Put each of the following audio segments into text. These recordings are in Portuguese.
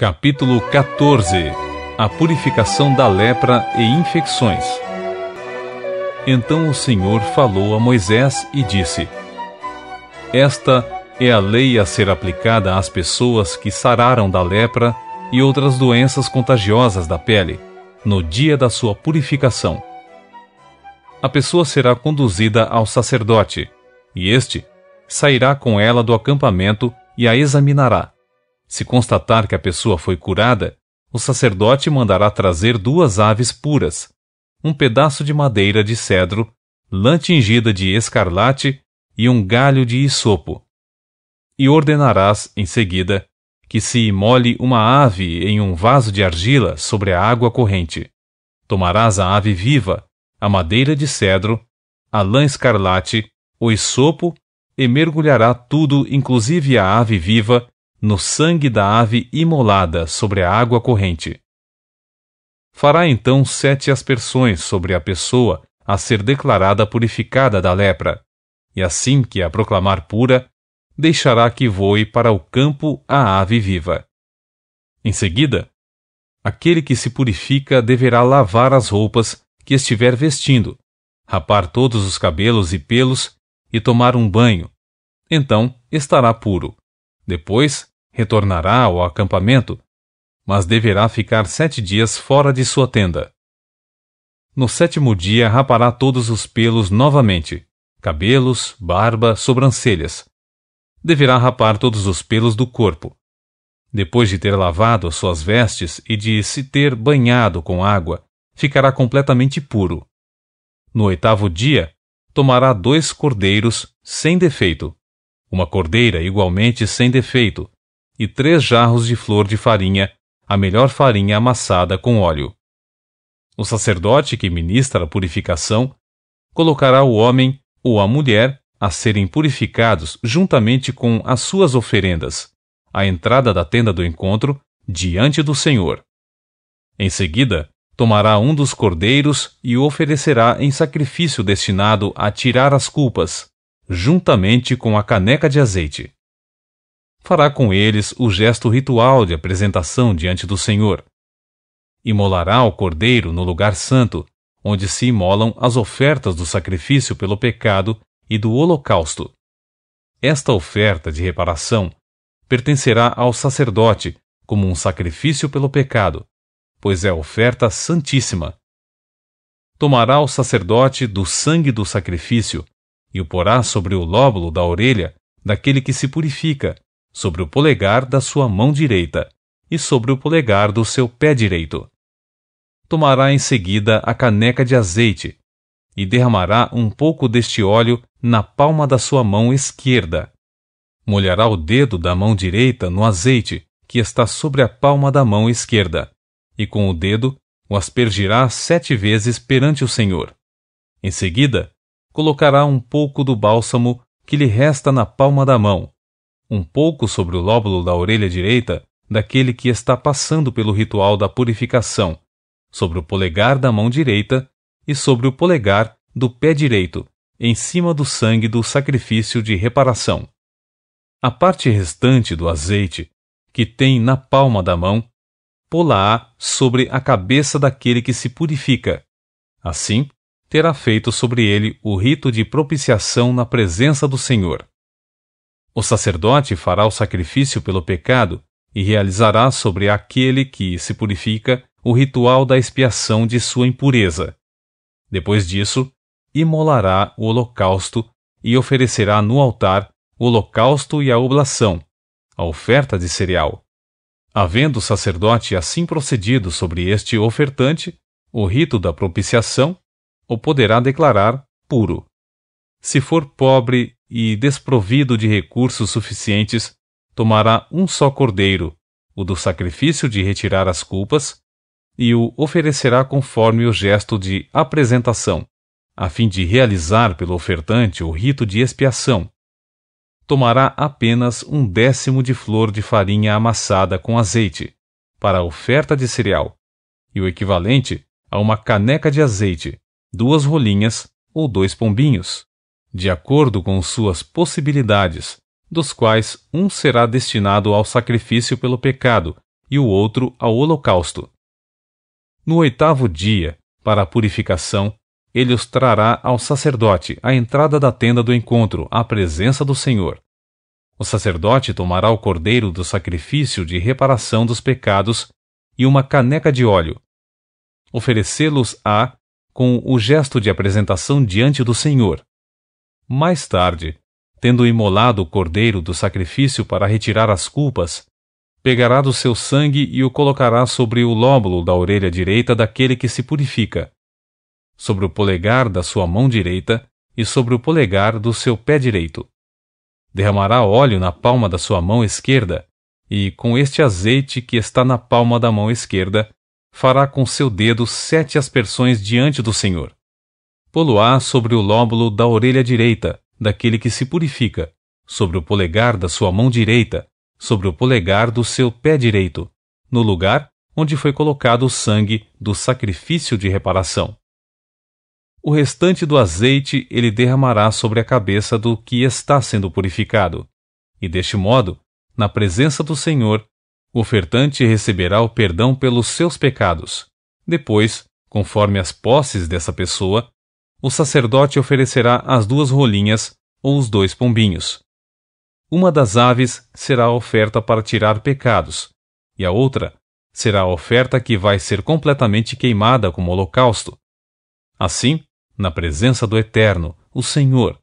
Capítulo 14. A purificação da lepra e infecções. Então o Senhor falou a Moisés e disse: Esta é a lei a ser aplicada às pessoas que sararam da lepra e outras doenças contagiosas da pele, no dia da sua purificação. A pessoa será conduzida ao sacerdote, e este sairá com ela do acampamento e a examinará. Se constatar que a pessoa foi curada, o sacerdote mandará trazer 2 aves puras, um pedaço de madeira de cedro, lã tingida de escarlate e um galho de hisopo. E ordenarás, em seguida, que se imole uma ave em um vaso de argila sobre a água corrente. Tomarás a ave viva, a madeira de cedro, a lã escarlate, o hisopo, e mergulhará tudo, inclusive a ave viva, no sangue da ave imolada sobre a água corrente. Fará então 7 aspersões sobre a pessoa a ser declarada purificada da lepra, e assim que a proclamar pura, deixará que voe para o campo a ave viva. Em seguida, aquele que se purifica deverá lavar as roupas que estiver vestindo, rapar todos os cabelos e pelos e tomar um banho. Então estará puro. Depois, retornará ao acampamento, mas deverá ficar 7 dias fora de sua tenda. No 7º dia rapará todos os pelos novamente, cabelos, barba, sobrancelhas. Deverá rapar todos os pelos do corpo. Depois de ter lavado as suas vestes e de se ter banhado com água, ficará completamente puro. No 8º dia, tomará 2 cordeiros sem defeito, uma cordeira igualmente sem defeito, e 3 jarros de flor de farinha, a melhor farinha amassada com óleo. O sacerdote que ministra a purificação colocará o homem ou a mulher a serem purificados juntamente com as suas oferendas, à entrada da tenda do encontro, diante do Senhor. Em seguida, tomará um dos cordeiros e o oferecerá em sacrifício destinado a tirar as culpas, juntamente com a caneca de azeite. Fará com eles o gesto ritual de apresentação diante do Senhor. Imolará o cordeiro no lugar santo, onde se imolam as ofertas do sacrifício pelo pecado e do holocausto. Esta oferta de reparação pertencerá ao sacerdote como um sacrifício pelo pecado, pois é oferta santíssima. Tomará o sacerdote do sangue do sacrifício e o porá sobre o lóbulo da orelha daquele que se purifica, sobre o polegar da sua mão direita e sobre o polegar do seu pé direito. Tomará em seguida a caneca de azeite e derramará um pouco deste óleo na palma da sua mão esquerda. Molhará o dedo da mão direita no azeite que está sobre a palma da mão esquerda, e com o dedo o aspergirá 7 vezes perante o Senhor. Em seguida, colocará um pouco do bálsamo que lhe resta na palma da mão, um pouco sobre o lóbulo da orelha direita daquele que está passando pelo ritual da purificação, sobre o polegar da mão direita e sobre o polegar do pé direito, em cima do sangue do sacrifício de reparação. A parte restante do azeite, que tem na palma da mão, pô-la-á sobre a cabeça daquele que se purifica. Assim, terá feito sobre ele o rito de propiciação na presença do Senhor. O sacerdote fará o sacrifício pelo pecado e realizará sobre aquele que se purifica o ritual da expiação de sua impureza. Depois disso, imolará o holocausto e oferecerá no altar o holocausto e a oblação, a oferta de cereal. Havendo o sacerdote assim procedido sobre este ofertante, o rito da propiciação o poderá declarar puro. Se for pobre e desprovido de recursos suficientes, tomará um só cordeiro, o do sacrifício de retirar as culpas, e o oferecerá conforme o gesto de apresentação, a fim de realizar pelo ofertante o rito de expiação. Tomará apenas 1/10 de flor de farinha amassada com azeite, para a oferta de cereal, e o equivalente a uma caneca de azeite, 2 rolinhas ou 2 pombinhos, de acordo com suas possibilidades, dos quais um será destinado ao sacrifício pelo pecado e o outro ao holocausto. No 8º dia, para a purificação, ele os trará ao sacerdote à entrada da tenda do encontro, à presença do Senhor. O sacerdote tomará o cordeiro do sacrifício de reparação dos pecados e uma caneca de óleo. Oferecê-los-á com o gesto de apresentação diante do Senhor. Mais tarde, tendo imolado o cordeiro do sacrifício para retirar as culpas, pegará do seu sangue e o colocará sobre o lóbulo da orelha direita daquele que se purifica, sobre o polegar da sua mão direita e sobre o polegar do seu pé direito. Derramará óleo na palma da sua mão esquerda, e com este azeite que está na palma da mão esquerda, fará com seu dedo 7 aspersões diante do Senhor. Pô-lo-á sobre o lóbulo da orelha direita daquele que se purifica, sobre o polegar da sua mão direita, sobre o polegar do seu pé direito, no lugar onde foi colocado o sangue do sacrifício de reparação. O restante do azeite ele derramará sobre a cabeça do que está sendo purificado, e deste modo, na presença do Senhor, o ofertante receberá o perdão pelos seus pecados. Depois, conforme as posses dessa pessoa, o sacerdote oferecerá as 2 rolinhas ou os 2 pombinhos. Uma das aves será a oferta para tirar pecados, e a outra será a oferta que vai ser completamente queimada como holocausto. Assim, na presença do Eterno, o Senhor,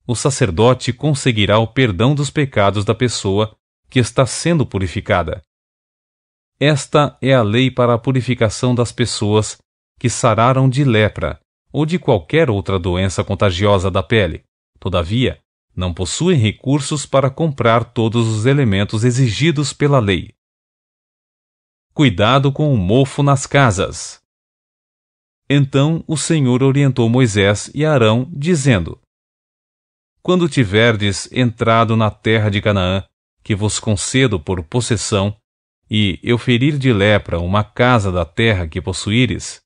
o sacerdote conseguirá o perdão dos pecados da pessoa que está sendo purificada. Esta é a lei para a purificação das pessoas que sararam de lepra ou de qualquer outra doença contagiosa da pele. Todavia, não possuem recursos para comprar todos os elementos exigidos pela lei. Cuidado com o mofo nas casas. Então o Senhor orientou Moisés e Arão, dizendo: Quando tiverdes entrado na terra de Canaã, que vos concedo por possessão, e eu ferir de lepra uma casa da terra que possuíres,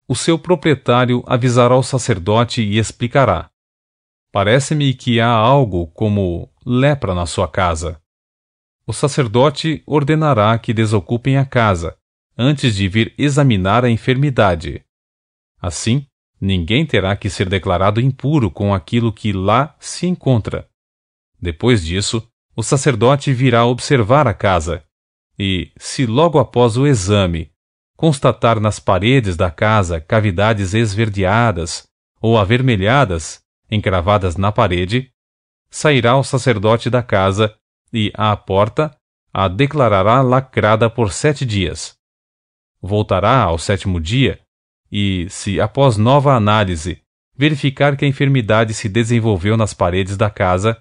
o seu proprietário avisará o sacerdote e explicará: Parece-me que há algo como lepra na sua casa. O sacerdote ordenará que desocupem a casa, antes de vir examinar a enfermidade. Assim, ninguém terá que ser declarado impuro com aquilo que lá se encontra. Depois disso, o sacerdote virá observar a casa, e, se logo após o exame, constatar nas paredes da casa cavidades esverdeadas ou avermelhadas encravadas na parede, sairá o sacerdote da casa e, à porta, a declarará lacrada por 7 dias. Voltará ao 7º dia e, se após nova análise verificar que a enfermidade se desenvolveu nas paredes da casa,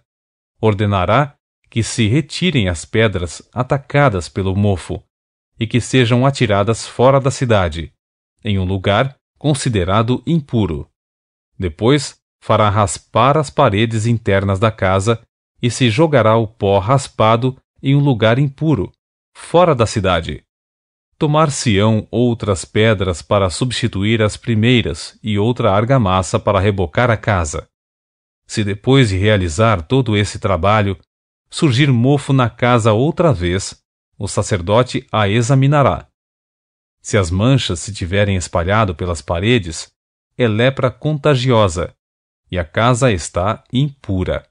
ordenará que se retirem as pedras atacadas pelo mofo e que sejam atiradas fora da cidade, em um lugar considerado impuro. Depois, fará raspar as paredes internas da casa e se jogará o pó raspado em um lugar impuro, fora da cidade. Tomar-se-ão outras pedras para substituir as primeiras e outra argamassa para rebocar a casa. Se depois de realizar todo esse trabalho, surgir mofo na casa outra vez, o sacerdote a examinará. Se as manchas se tiverem espalhado pelas paredes, é lepra contagiosa, e a casa está impura.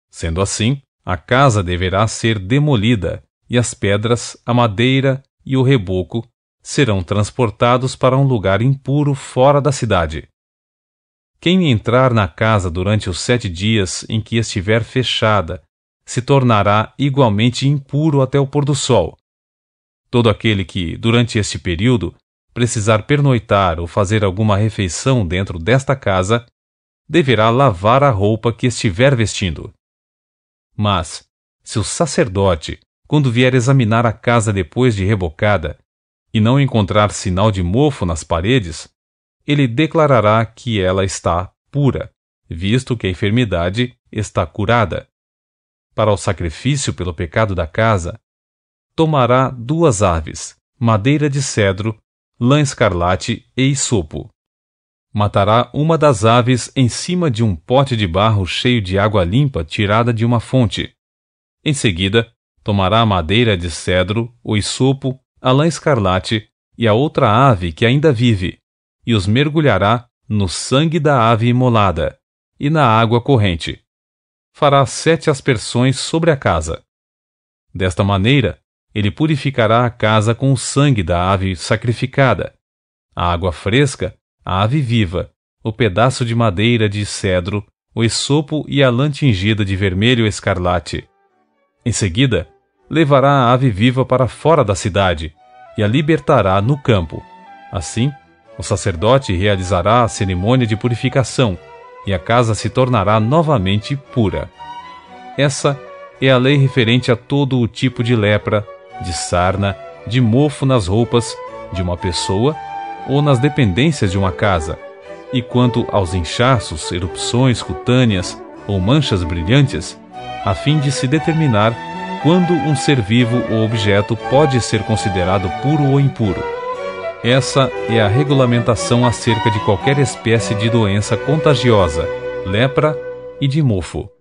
Sendo assim, a casa deverá ser demolida, e as pedras, a madeira e o reboco serão transportados para um lugar impuro fora da cidade. Quem entrar na casa durante os 7 dias em que estiver fechada, se tornará igualmente impuro até o pôr do sol. Todo aquele que, durante este período, precisar pernoitar ou fazer alguma refeição dentro desta casa, deverá lavar a roupa que estiver vestindo. Mas, se o sacerdote, quando vier examinar a casa depois de rebocada, e não encontrar sinal de mofo nas paredes, ele declarará que ela está pura, visto que a enfermidade está curada. Para o sacrifício pelo pecado da casa, tomará 2 aves, madeira de cedro, lã escarlate e hisopo. Matará uma das aves em cima de um pote de barro cheio de água limpa tirada de uma fonte. Em seguida, tomará a madeira de cedro, o hisopo, a lã escarlate e a outra ave que ainda vive, e os mergulhará no sangue da ave imolada e na água corrente. Fará 7 aspersões sobre a casa. Desta maneira, ele purificará a casa com o sangue da ave sacrificada, a água fresca, a ave viva, o pedaço de madeira de cedro, o esopo e a lã tingida de vermelho escarlate. Em seguida, levará a ave viva para fora da cidade e a libertará no campo. Assim, o sacerdote realizará a cerimônia de purificação e a casa se tornará novamente pura. Essa é a lei referente a todo o tipo de lepra, de sarna, de mofo nas roupas de uma pessoa ou nas dependências de uma casa. E quanto aos inchaços, erupções cutâneas ou manchas brilhantes, a fim de se determinar quando um ser vivo ou objeto pode ser considerado puro ou impuro. Essa é a regulamentação acerca de qualquer espécie de doença contagiosa, lepra e de mofo.